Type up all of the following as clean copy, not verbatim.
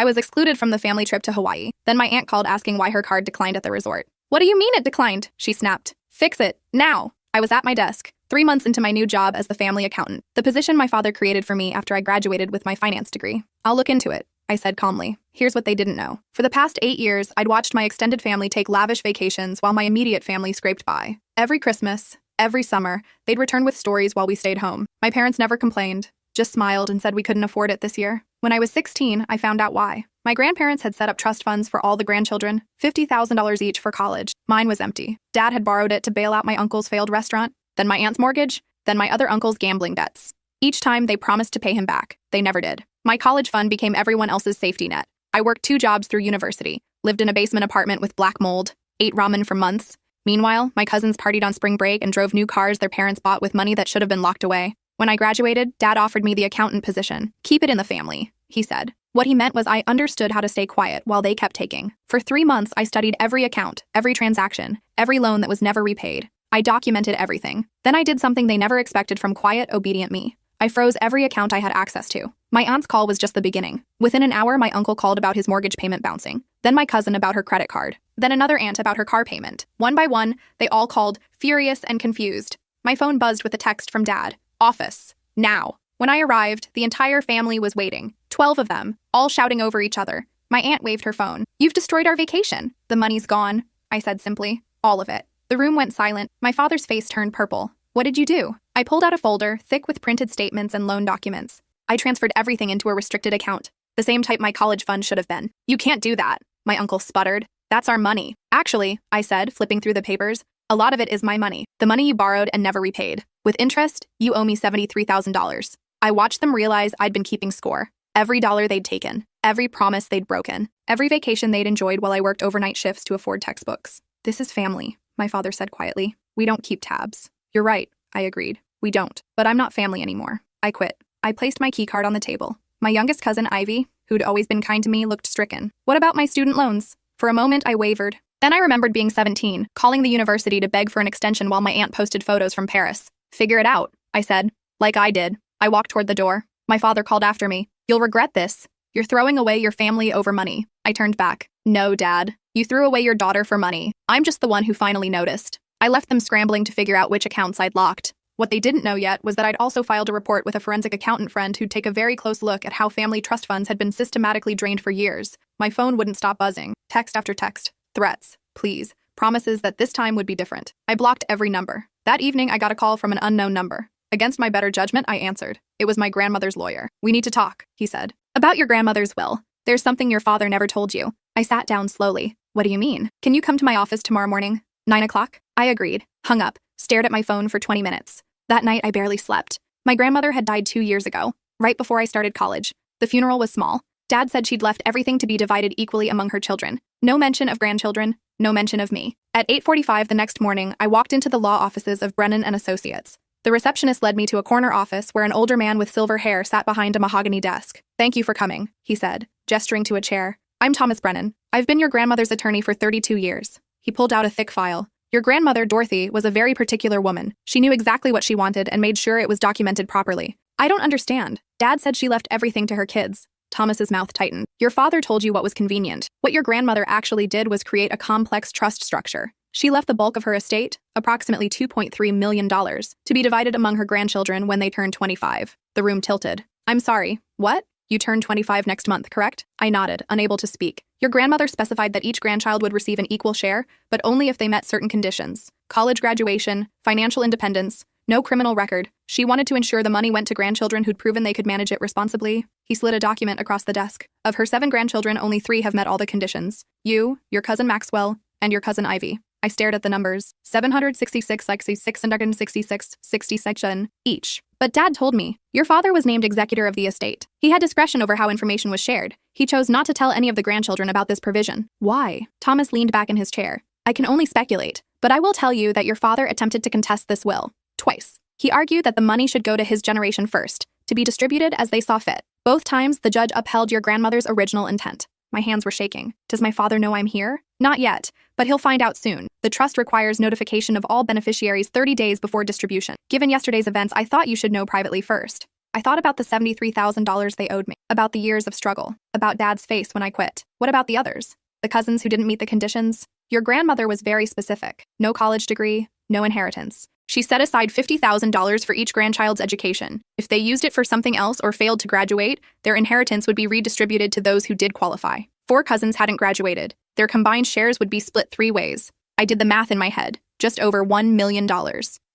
I was excluded from the family trip to Hawaii. Then my aunt called asking why her card declined at the resort. What do you mean it declined? She snapped. Fix it, now. I was at my desk, 3 months into my new job as the family accountant, the position my father created for me after I graduated with my finance degree. I'll look into it, I said calmly. Here's what they didn't know. For the past 8 years, I'd watched my extended family take lavish vacations while my immediate family scraped by. Every Christmas, every summer, they'd return with stories while we stayed home. My parents never complained, just smiled and said we couldn't afford it this year. When I was 16, I found out why. My grandparents had set up trust funds for all the grandchildren, $50,000 each for college. Mine was empty. Dad had borrowed it to bail out my uncle's failed restaurant, then my aunt's mortgage, then my other uncle's gambling debts. Each time, they promised to pay him back. They never did. My college fund became everyone else's safety net. I worked 2 jobs through university, lived in a basement apartment with black mold, ate ramen for months. Meanwhile, my cousins partied on spring break and drove new cars their parents bought with money that should have been locked away. When I graduated, Dad offered me the accountant position. Keep it in the family, he said. What he meant was I understood how to stay quiet while they kept taking. For 3 months, I studied every account, every transaction, every loan that was never repaid. I documented everything. Then I did something they never expected from quiet, obedient me. I froze every account I had access to. My aunt's call was just the beginning. Within an hour, my uncle called about his mortgage payment bouncing. Then my cousin about her credit card. Then another aunt about her car payment. One by one, they all called, furious and confused. My phone buzzed with a text from Dad. Office. Now. When I arrived, the entire family was waiting. 12 of them, all shouting over each other. My aunt waved her phone. You've destroyed our vacation. The money's gone, I said simply. All of it. The room went silent. My father's face turned purple. What did you do? I pulled out a folder, thick with printed statements and loan documents. I transferred everything into a restricted account, the same type my college fund should have been. You can't do that, my uncle sputtered. That's our money. Actually, I said, flipping through the papers, a lot of it is my money. The money you borrowed and never repaid. With interest, you owe me $73,000. I watched them realize I'd been keeping score. Every dollar they'd taken, every promise they'd broken, every vacation they'd enjoyed while I worked overnight shifts to afford textbooks. This is family, my father said quietly. We don't keep tabs. You're right, I agreed. We don't. But I'm not family anymore. I quit. I placed my keycard on the table. My youngest cousin, Ivy, who'd always been kind to me, looked stricken. What about my student loans? For a moment, I wavered. Then I remembered being 17, calling the university to beg for an extension while my aunt posted photos from Paris. Figure it out, I said. Like I did. I walked toward the door. My father called after me. You'll regret this. You're throwing away your family over money. I turned back. No, Dad. You threw away your daughter for money. I'm just the one who finally noticed. I left them scrambling to figure out which accounts I'd locked. What they didn't know yet was that I'd also filed a report with a forensic accountant friend who'd take a very close look at how family trust funds had been systematically drained for years. My phone wouldn't stop buzzing. Text after text. Threats. Please. Promises that this time would be different. I blocked every number. That evening, I got a call from an unknown number. Against my better judgment, I answered. It was my grandmother's lawyer. We need to talk, he said. About your grandmother's will. There's something your father never told you. I sat down slowly. What do you mean? Can you come to my office tomorrow morning? 9 o'clock? I agreed. Hung up. Stared at my phone for 20 minutes. That night, I barely slept. My grandmother had died 2 years ago, right before I started college. The funeral was small. Dad said she'd left everything to be divided equally among her children. No mention of grandchildren, no mention of me. At 8:45 the next morning, I walked into the law offices of Brennan and Associates. The receptionist led me to a corner office where an older man with silver hair sat behind a mahogany desk. Thank you for coming, he said, gesturing to a chair. I'm Thomas Brennan. I've been your grandmother's attorney for 32 years. He pulled out a thick file. Your grandmother, Dorothy, was a very particular woman. She knew exactly what she wanted and made sure it was documented properly. I don't understand. Dad said she left everything to her kids. Thomas's mouth tightened. Your father told you what was convenient. What your grandmother actually did was create a complex trust structure. She left the bulk of her estate, approximately $2.3 million, to be divided among her grandchildren when they turned 25. The room tilted. I'm sorry, what? You turn 25 next month, correct? I nodded, unable to speak. Your grandmother specified that each grandchild would receive an equal share, but only if they met certain conditions. College graduation, financial independence, no criminal record. She wanted to ensure the money went to grandchildren who'd proven they could manage it responsibly. He slid a document across the desk. Of her 7 grandchildren, only 3 have met all the conditions. You, your cousin Maxwell, and your cousin Ivy. I stared at the numbers. 766, 666, 67 each. But Dad told me, your father was named executor of the estate. He had discretion over how information was shared. He chose not to tell any of the grandchildren about this provision. Why? Thomas leaned back in his chair. I can only speculate, but I will tell you that your father attempted to contest this will. Twice. He argued that the money should go to his generation first, to be distributed as they saw fit. Both times, the judge upheld your grandmother's original intent. My hands were shaking. Does my father know I'm here? Not yet, but he'll find out soon. The trust requires notification of all beneficiaries 30 days before distribution. Given yesterday's events, I thought you should know privately first. I thought about the $73,000 they owed me, about the years of struggle, about Dad's face when I quit. What about the others? The cousins who didn't meet the conditions? Your grandmother was very specific. No college degree, no inheritance. She set aside $50,000 for each grandchild's education. If they used it for something else or failed to graduate, their inheritance would be redistributed to those who did qualify. 4 cousins hadn't graduated. Their combined shares would be split 3 ways. I did the math in my head. Just over $1 million.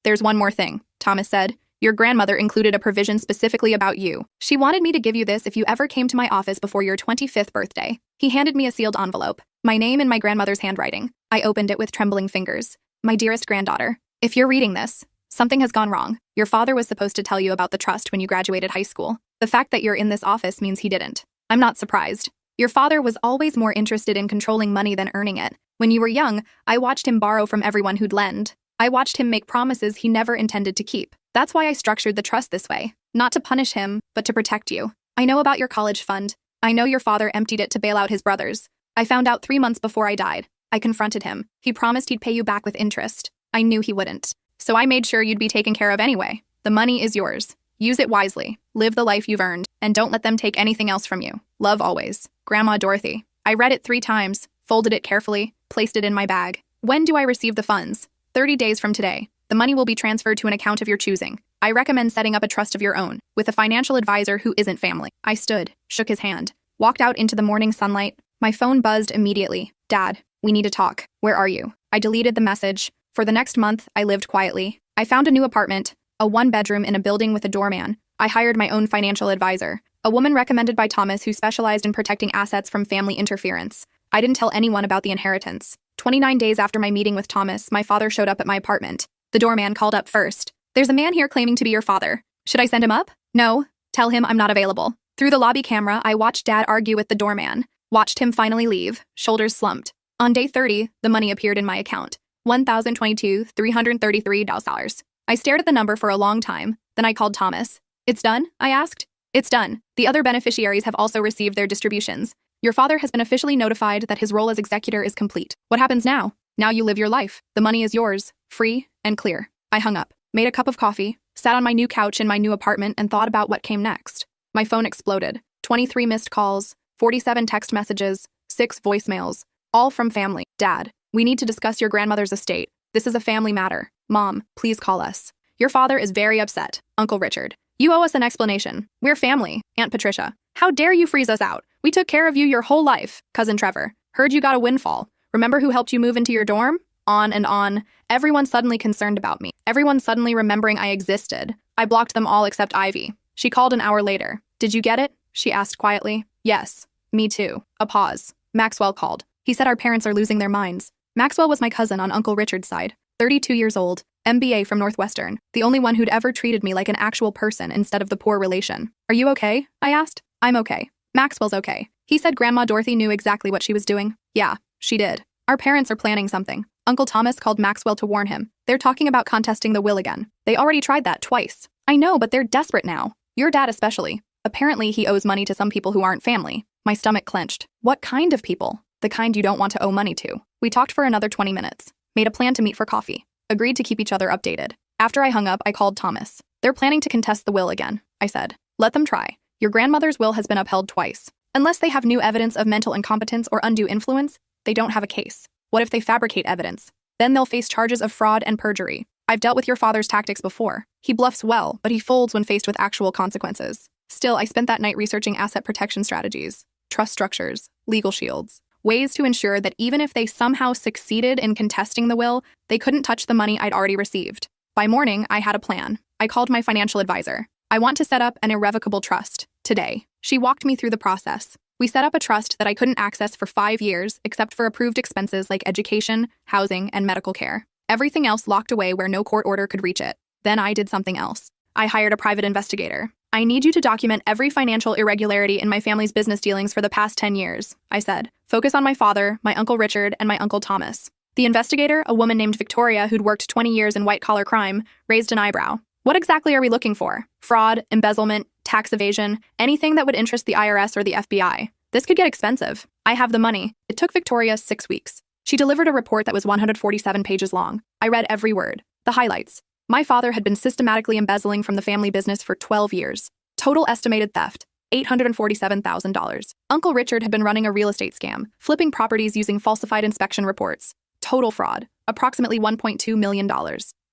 There's one more thing, Thomas said. Your grandmother included a provision specifically about you. She wanted me to give you this if you ever came to my office before your 25th birthday. He handed me a sealed envelope, my name in my grandmother's handwriting. I opened it with trembling fingers. My dearest granddaughter, if you're reading this, something has gone wrong. Your father was supposed to tell you about the trust when you graduated high school. The fact that you're in this office means he didn't. I'm not surprised. Your father was always more interested in controlling money than earning it. When you were young, I watched him borrow from everyone who'd lend. I watched him make promises he never intended to keep. That's why I structured the trust this way. Not to punish him, but to protect you. I know about your college fund. I know your father emptied it to bail out his brothers. I found out 3 months before I died. I confronted him. He promised he'd pay you back with interest. I knew he wouldn't. So I made sure you'd be taken care of anyway. The money is yours. Use it wisely. Live the life you've earned, and don't let them take anything else from you. Love always. Grandma Dorothy. I read it 3 times, folded it carefully, placed it in my bag. When do I receive the funds? 30 days from today. The money will be transferred to an account of your choosing. I recommend setting up a trust of your own, with a financial advisor who isn't family. I stood, shook his hand, walked out into the morning sunlight. My phone buzzed immediately. Dad, we need to talk. Where are you? I deleted the message. For the next month, I lived quietly. I found a new apartment, a 1-bedroom in a building with a doorman. I hired my own financial advisor, a woman recommended by Thomas who specialized in protecting assets from family interference. I didn't tell anyone about the inheritance. 29 days after my meeting with Thomas, my father showed up at my apartment. The doorman called up first. There's a man here claiming to be your father. Should I send him up? No. Tell him I'm not available. Through the lobby camera, I watched Dad argue with the doorman. Watched him finally leave, shoulders slumped. On day 30, the money appeared in my account. $1,022,333. I stared at the number for a long time. Then I called Thomas. It's done? I asked. It's done. The other beneficiaries have also received their distributions. Your father has been officially notified that his role as executor is complete. What happens now? Now you live your life. The money is yours, free and clear. I hung up, made a cup of coffee, sat on my new couch in my new apartment and thought about what came next. My phone exploded. 23 missed calls, 47 text messages, 6 voicemails, all from family. Dad, we need to discuss your grandmother's estate. This is a family matter. Mom, please call us. Your father is very upset. Uncle Richard, you owe us an explanation. We're family. Aunt Patricia, how dare you freeze us out? We took care of you your whole life. Cousin Trevor, heard you got a windfall. Remember who helped you move into your dorm? On and on. Everyone suddenly concerned about me. Everyone suddenly remembering I existed. I blocked them all except Ivy. She called an hour later. Did you get it? She asked quietly. Yes. Me too. A pause. Maxwell called. He said our parents are losing their minds. Maxwell was my cousin on Uncle Richard's side. 32 years old. MBA from Northwestern. The only one who'd ever treated me like an actual person instead of the poor relation. Are you okay? I asked. I'm okay. Maxwell's okay. He said Grandma Dorothy knew exactly what she was doing. Yeah, she did. Our parents are planning something. Uncle Thomas called Maxwell to warn him. They're talking about contesting the will again. They already tried that twice. I know, but they're desperate now. Your dad especially. Apparently he owes money to some people who aren't family. My stomach clenched. What kind of people? The kind you don't want to owe money to. We talked for another 20 minutes. Made a plan to meet for coffee. Agreed to keep each other updated. After I hung up, I called Thomas. They're planning to contest the will again, I said. Let them try. Your grandmother's will has been upheld twice. Unless they have new evidence of mental incompetence or undue influence, they don't have a case. What if they fabricate evidence? Then they'll face charges of fraud and perjury. I've dealt with your father's tactics before. He bluffs well, but he folds when faced with actual consequences. Still, I spent that night researching asset protection strategies, trust structures, legal shields, ways to ensure that even if they somehow succeeded in contesting the will, they couldn't touch the money I'd already received. By morning, I had a plan. I called my financial advisor. I want to set up an irrevocable trust, today. She walked me through the process. We set up a trust that I couldn't access for 5 years except for approved expenses like education, housing, and medical care. Everything else locked away where no court order could reach it. Then I did something else. I hired a private investigator. I need you to document every financial irregularity in my family's business dealings for the past 10 years, I said. Focus on my father, my Uncle Richard, and my Uncle Thomas. The investigator, a woman named Victoria who'd worked 20 years in white-collar crime, raised an eyebrow. What exactly are we looking for? Fraud, embezzlement, tax evasion, anything that would interest the IRS or the FBI. This could get expensive. I have the money. It took Victoria 6 weeks. She delivered a report that was 147 pages long. I read every word. The highlights. My father had been systematically embezzling from the family business for 12 years. Total estimated theft, $847,000. Uncle Richard had been running a real estate scam, flipping properties using falsified inspection reports. Total fraud, approximately $1.2 million.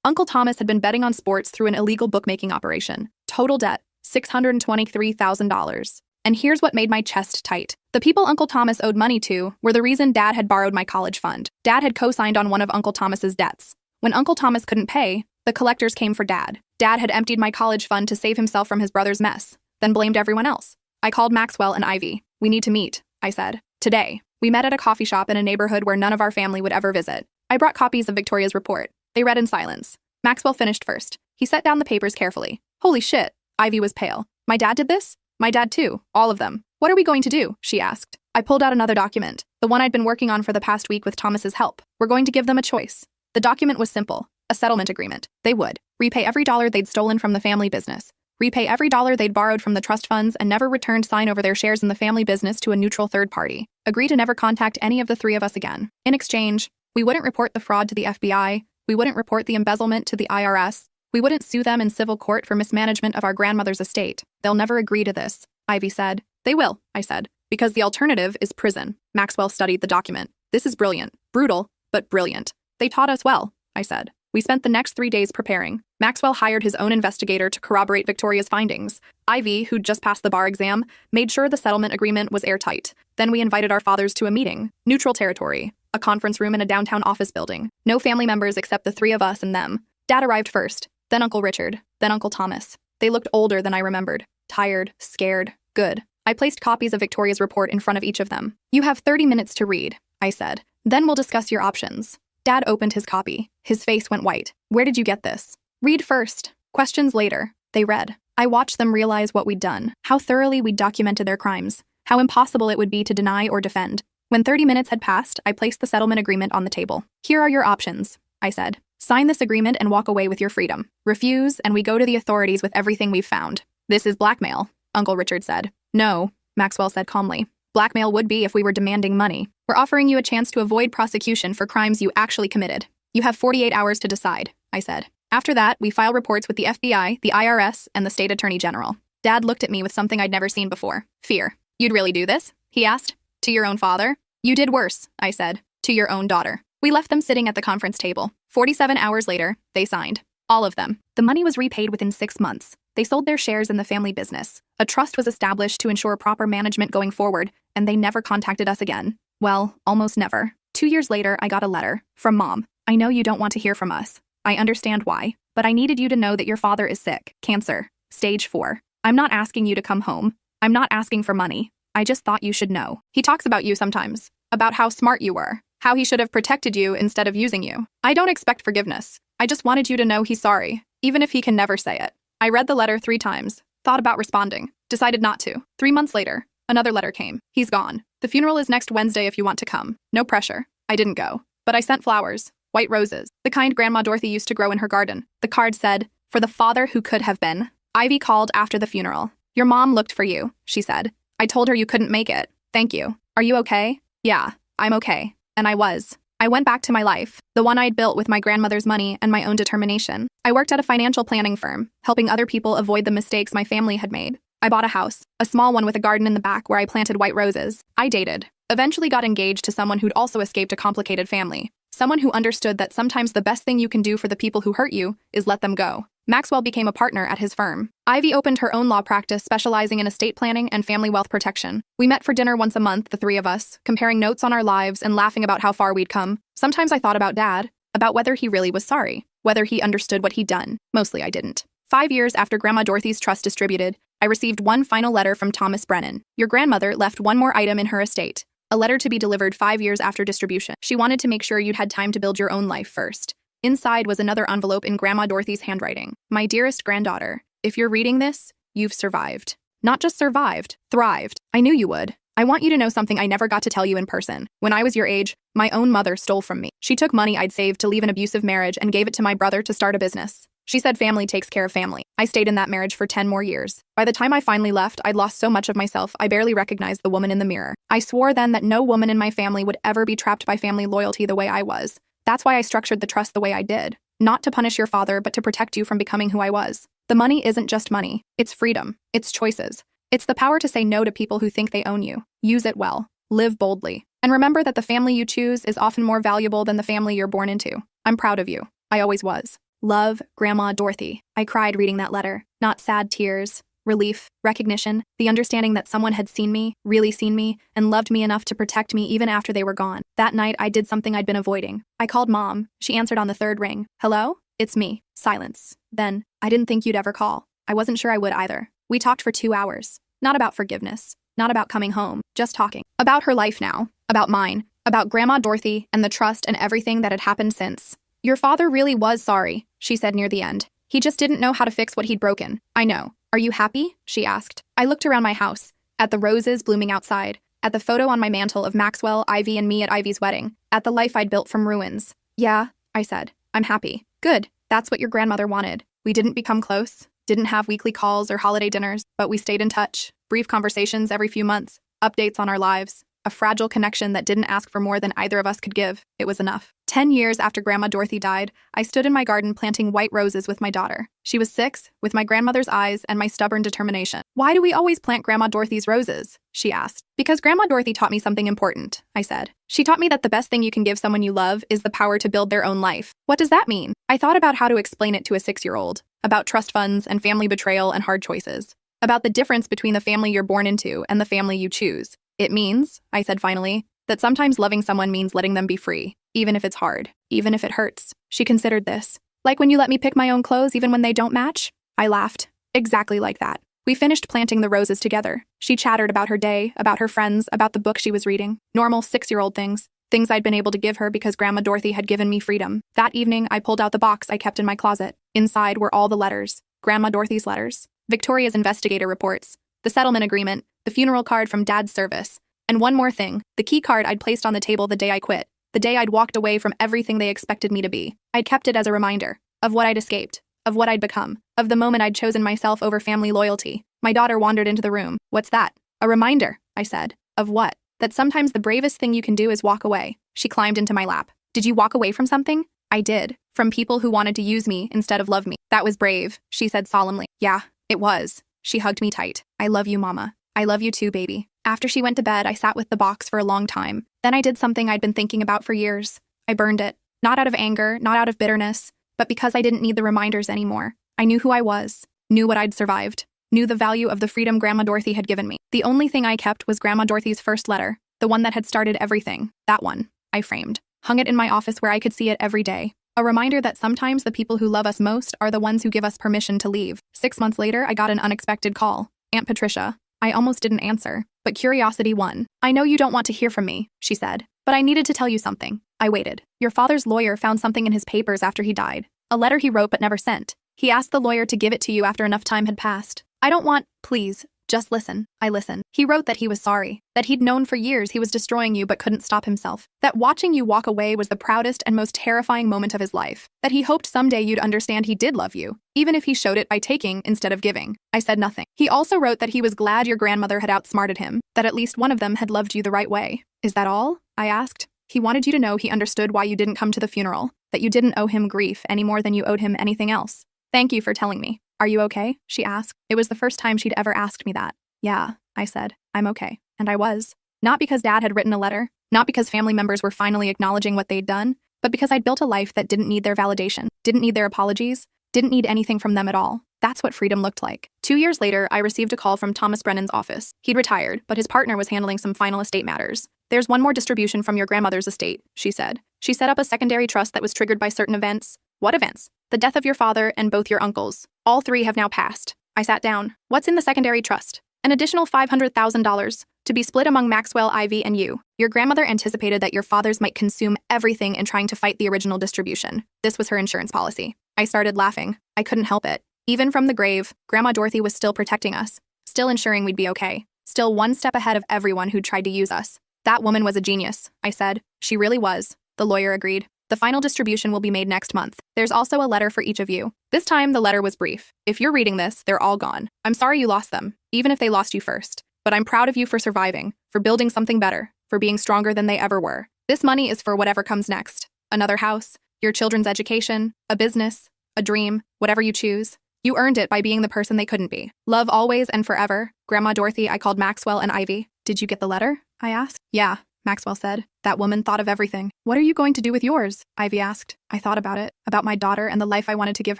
Uncle Thomas had been betting on sports through an illegal bookmaking operation. Total debt, $623,000. And here's what made my chest tight. The people Uncle Thomas owed money to were the reason Dad had borrowed my college fund. Dad had co-signed on one of Uncle Thomas's debts. When Uncle Thomas couldn't pay, the collectors came for Dad. Dad had emptied my college fund to save himself from his brother's mess, then blamed everyone else. I called Maxwell and Ivy. We need to meet, I said. Today. We met at a coffee shop in a neighborhood where none of our family would ever visit. I brought copies of Victoria's report. They read in silence. Maxwell finished first. He set down the papers carefully. Holy shit. Ivy was pale. My dad did this? My dad too. All of them. What are we going to do? She asked. I pulled out another document, the one I'd been working on for the past week with Thomas's help. We're going to give them a choice. The document was simple. A settlement agreement. They would repay every dollar they'd stolen from the family business, repay every dollar they'd borrowed from the trust funds, and never return sign over their shares in the family business to a neutral third party. Agree to never contact any of the three of us again. In exchange, we wouldn't report the fraud to the FBI, we wouldn't report the embezzlement to the IRS, we wouldn't sue them in civil court for mismanagement of our grandmother's estate. They'll never agree to this, Ivy said. They will, I said, because the alternative is prison. Maxwell studied the document. This is brilliant. Brutal, but brilliant. They taught us well, I said. We spent the next 3 days preparing. Maxwell hired his own investigator to corroborate Victoria's findings. Ivy, who'd just passed the bar exam, made sure the settlement agreement was airtight. Then we invited our fathers to a meeting. Neutral territory. A conference room in a downtown office building. No family members except the three of us and them. Dad arrived first, then Uncle Richard, then Uncle Thomas. They looked older than I remembered. Tired, scared, good. I placed copies of Victoria's report in front of each of them. You have 30 minutes to read, I said. Then we'll discuss your options. Dad opened his copy. His face went white. Where did you get this? Read first. Questions later. They read. I watched them realize what we'd done, how thoroughly we'd documented their crimes, how impossible it would be to deny or defend. When 30 minutes had passed, I placed the settlement agreement on the table. Here are your options, I said. Sign this agreement and walk away with your freedom. Refuse, and we go to the authorities with everything we've found. This is blackmail, Uncle Richard said. No, Maxwell said calmly. Blackmail would be if we were demanding money. We're offering you a chance to avoid prosecution for crimes you actually committed. You have 48 hours to decide, I said. After that, we file reports with the FBI, the IRS, and the state attorney general. Dad looked at me with something I'd never seen before. Fear. You'd really do this? He asked. To your own father? You did worse, I said. To your own daughter. We left them sitting at the conference table. 47 hours later, they signed. All of them. The money was repaid within 6 months. They sold their shares in the family business. A trust was established to ensure proper management going forward, and they never contacted us again. Well, almost never. 2 years later, I got a letter from Mom. I know you don't want to hear from us. I understand why, but I needed you to know that your father is sick. Cancer. Stage 4. I'm not asking you to come home. I'm not asking for money. I just thought you should know. He talks about you sometimes, about how smart you were, how he should have protected you instead of using you. I don't expect forgiveness. I just wanted you to know he's sorry, even if he can never say it. I read the letter 3 times, thought about responding, decided not to. 3 months later, another letter came. He's gone. The funeral is next Wednesday if you want to come. No pressure. I didn't go, but I sent flowers, white roses, the kind Grandma Dorothy used to grow in her garden. The card said, for the father who could have been. Ivy called after the funeral. Your mom looked for you, she said. I told her you couldn't make it. Thank you. Are you okay? Yeah, I'm okay. And I was. I went back to my life, the one I'd built with my grandmother's money and my own determination. I worked at a financial planning firm, helping other people avoid the mistakes my family had made. I bought a house, a small one with a garden in the back where I planted white roses. I dated, eventually got engaged to someone who'd also escaped a complicated family. Someone who understood that sometimes the best thing you can do for the people who hurt you is let them go. Maxwell became a partner at his firm. Ivy opened her own law practice specializing in estate planning and family wealth protection. We met for dinner once a month, the three of us, comparing notes on our lives and laughing about how far we'd come. Sometimes I thought about Dad, about whether he really was sorry, whether he understood what he'd done. Mostly I didn't. 5 years after Grandma Dorothy's trust distributed, I received one final letter from Thomas Brennan. Your grandmother left one more item in her estate, a letter to be delivered 5 years after distribution. She wanted to make sure you'd had time to build your own life first. Inside was another envelope in Grandma Dorothy's handwriting. My dearest granddaughter, if you're reading this, you've survived. Not just survived, thrived. I knew you would. I want you to know something I never got to tell you in person. When I was your age, my own mother stole from me. She took money I'd saved to leave an abusive marriage and gave it to my brother to start a business. She said family takes care of family. I stayed in that marriage for 10 more years. By the time I finally left, I'd lost so much of myself, I barely recognized the woman in the mirror. I swore then that no woman in my family would ever be trapped by family loyalty the way I was. That's why I structured the trust the way I did. Not to punish your father, but to protect you from becoming who I was. The money isn't just money. It's freedom. It's choices. It's the power to say no to people who think they own you. Use it well. Live boldly. And remember that the family you choose is often more valuable than the family you're born into. I'm proud of you. I always was. Love, Grandma Dorothy. I cried reading that letter. Not sad tears. Relief, recognition, the understanding that someone had seen me, really seen me, and loved me enough to protect me even after they were gone. That night, I did something I'd been avoiding. I called Mom. She answered on the third ring. Hello? It's me. Silence. Then, I didn't think you'd ever call. I wasn't sure I would either. We talked for 2 hours. Not about forgiveness. Not about coming home. Just talking. About her life now. About mine. About Grandma Dorothy and the trust and everything that had happened since. Your father really was sorry, she said near the end. He just didn't know how to fix what he'd broken. I know. Are you happy? She asked. I looked around my house, at the roses blooming outside, at the photo on my mantle of Maxwell, Ivy, and me at Ivy's wedding, at the life I'd built from ruins. Yeah, I said. I'm happy. Good. That's what your grandmother wanted. We didn't become close, didn't have weekly calls or holiday dinners, but we stayed in touch. Brief conversations every few months, updates on our lives, a fragile connection that didn't ask for more than either of us could give. It was enough. 10 years after Grandma Dorothy died, I stood in my garden planting white roses with my daughter. She was 6, with my grandmother's eyes and my stubborn determination. Why do we always plant Grandma Dorothy's roses? She asked. Because Grandma Dorothy taught me something important, I said. She taught me that the best thing you can give someone you love is the power to build their own life. What does that mean? I thought about how to explain it to a 6-year-old, about trust funds and family betrayal and hard choices, about the difference between the family you're born into and the family you choose. It means, I said finally, that sometimes loving someone means letting them be free, even if it's hard, even if it hurts. She considered this. Like when you let me pick my own clothes even when they don't match? I laughed. Exactly like that. We finished planting the roses together. She chattered about her day, about her friends, about the book she was reading. Normal 6-year-old things. Things I'd been able to give her because Grandma Dorothy had given me freedom. That evening, I pulled out the box I kept in my closet. Inside were all the letters. Grandma Dorothy's letters. Victoria's investigator reports. The settlement agreement. The funeral card from Dad's service. And one more thing, the key card I'd placed on the table the day I quit, the day I'd walked away from everything they expected me to be. I'd kept it as a reminder of what I'd escaped, of what I'd become, of the moment I'd chosen myself over family loyalty. My daughter wandered into the room. What's that? A reminder, I said. Of what? That sometimes the bravest thing you can do is walk away. She climbed into my lap. Did you walk away from something? I did. From people who wanted to use me instead of love me. That was brave, she said solemnly. Yeah, it was. She hugged me tight. I love you, Mama. I love you too, baby. After she went to bed, I sat with the box for a long time. Then I did something I'd been thinking about for years. I burned it. Not out of anger, not out of bitterness, but because I didn't need the reminders anymore. I knew who I was, knew what I'd survived, knew the value of the freedom Grandma Dorothy had given me. The only thing I kept was Grandma Dorothy's first letter, the one that had started everything. That one, I framed. Hung it in my office where I could see it every day. A reminder that sometimes the people who love us most are the ones who give us permission to leave. 6 months later, I got an unexpected call. Aunt Patricia. I almost didn't answer, but curiosity won. I know you don't want to hear from me, she said, but I needed to tell you something. I waited. Your father's lawyer found something in his papers after he died. A letter he wrote but never sent. He asked the lawyer to give it to you after enough time had passed. I don't want, please, just listen. I listened. He wrote that he was sorry, that he'd known for years he was destroying you but couldn't stop himself, that watching you walk away was the proudest and most terrifying moment of his life, that he hoped someday you'd understand he did love you, even if he showed it by taking instead of giving. I said nothing. He also wrote that he was glad your grandmother had outsmarted him, that at least one of them had loved you the right way. Is that all? I asked. He wanted you to know he understood why you didn't come to the funeral, that you didn't owe him grief any more than you owed him anything else. Thank you for telling me. Are you okay? She asked. It was the first time she'd ever asked me that. Yeah, I said. I'm okay. And I was. Not because Dad had written a letter, not because family members were finally acknowledging what they'd done, but because I'd built a life that didn't need their validation, didn't need their apologies, didn't need anything from them at all. That's what freedom looked like. 2 years later, I received a call from Thomas Brennan's office. He'd retired, but his partner was handling some final estate matters. There's one more distribution from your grandmother's estate, she said. She set up a secondary trust that was triggered by certain events. What events? The death of your father and both your uncles. All 3 have now passed. I sat down. What's in the secondary trust? An additional $500,000 to be split among Maxwell, Ivy, and you. Your grandmother anticipated that your fathers might consume everything in trying to fight the original distribution. This was her insurance policy. I started laughing. I couldn't help it. Even from the grave, Grandma Dorothy was still protecting us, still ensuring we'd be okay, still one step ahead of everyone who'd tried to use us. That woman was a genius, I said. She really was. The lawyer agreed. The final distribution will be made next month. There's also a letter for each of you. This time, the letter was brief. If you're reading this, they're all gone. I'm sorry you lost them, even if they lost you first. But I'm proud of you for surviving, for building something better, for being stronger than they ever were. This money is for whatever comes next. Another house, your children's education, a business, a dream, whatever you choose. You earned it by being the person they couldn't be. Love always and forever. Grandma Dorothy. I called Maxwell and Ivy. Did you get the letter? I asked. Yeah, Maxwell said. That woman thought of everything. What are you going to do with yours? Ivy asked. I thought about it. About my daughter and the life I wanted to give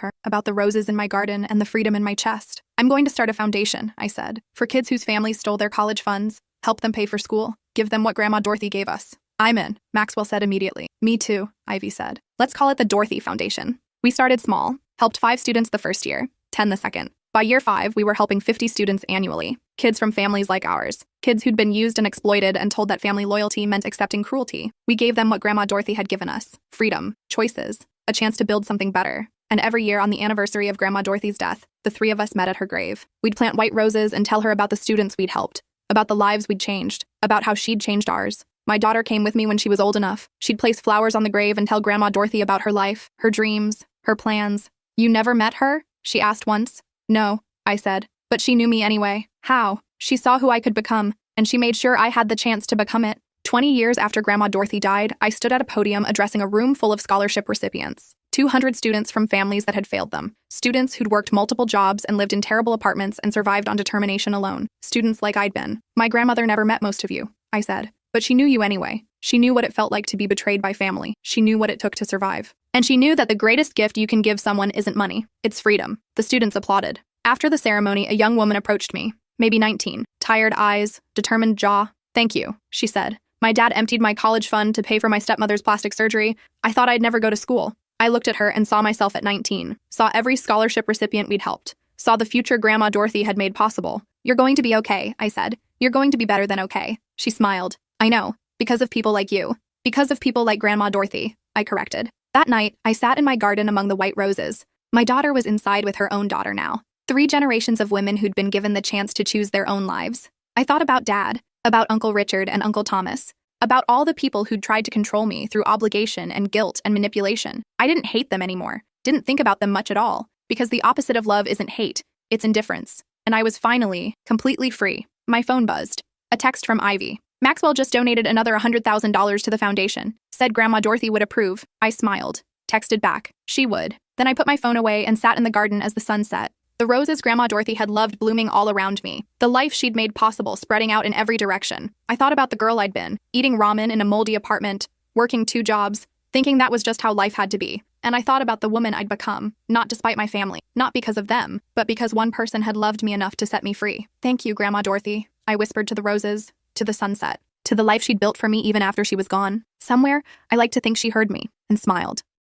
her. About the roses in my garden and the freedom in my chest. I'm going to start a foundation, I said, for kids whose families stole their college funds. Help them pay for school. Give them what Grandma Dorothy gave us. I'm in, Maxwell said immediately. Me too, Ivy said. Let's call it the Dorothy Foundation. We started small, helped 5 students the first year, 10 the second. By year 5, we were helping 50 students annually. Kids from families like ours. Kids who'd been used and exploited and told that family loyalty meant accepting cruelty. We gave them what Grandma Dorothy had given us. Freedom, choices, a chance to build something better. And every year on the anniversary of Grandma Dorothy's death, the 3 of us met at her grave. We'd plant white roses and tell her about the students we'd helped, about the lives we'd changed, about how she'd changed ours. My daughter came with me when she was old enough. She'd place flowers on the grave and tell Grandma Dorothy about her life, her dreams, her plans. You never met her? She asked once. No, I said. But she knew me anyway. How? She saw who I could become, and she made sure I had the chance to become it. 20 years after Grandma Dorothy died, I stood at a podium addressing a room full of scholarship recipients. 200 students from families that had failed them. Students who'd worked multiple jobs and lived in terrible apartments and survived on determination alone. Students like I'd been. My grandmother never met most of you, I said. But she knew you anyway. She knew what it felt like to be betrayed by family. She knew what it took to survive. And she knew that the greatest gift you can give someone isn't money. It's freedom. The students applauded. After the ceremony, a young woman approached me, maybe 19, tired eyes, determined jaw. Thank you, she said. My dad emptied my college fund to pay for my stepmother's plastic surgery. I thought I'd never go to school. I looked at her and saw myself at 19, saw every scholarship recipient we'd helped, saw the future Grandma Dorothy had made possible. You're going to be okay, I said. You're going to be better than okay. She smiled. I know, because of people like you. Because of people like Grandma Dorothy, I corrected. That night, I sat in my garden among the white roses. My daughter was inside with her own daughter now. 3 generations of women who'd been given the chance to choose their own lives. I thought about Dad, about Uncle Richard and Uncle Thomas, about all the people who'd tried to control me through obligation and guilt and manipulation. I didn't hate them anymore, didn't think about them much at all, because the opposite of love isn't hate, it's indifference. And I was finally, completely free. My phone buzzed. A text from Ivy. Maxwell just donated another $100,000 to the foundation. Said Grandma Dorothy would approve. I smiled. Texted back. She would. Then I put my phone away and sat in the garden as the sun set. The roses Grandma Dorothy had loved blooming all around me. The life she'd made possible spreading out in every direction. I thought about the girl I'd been, eating ramen in a moldy apartment, working 2 jobs, thinking that was just how life had to be. And I thought about the woman I'd become, not despite my family, not because of them, but because one person had loved me enough to set me free. Thank you, Grandma Dorothy, I whispered to the roses, to the sunset, to the life she'd built for me even after she was gone. Somewhere, I like to think she heard me and smiled.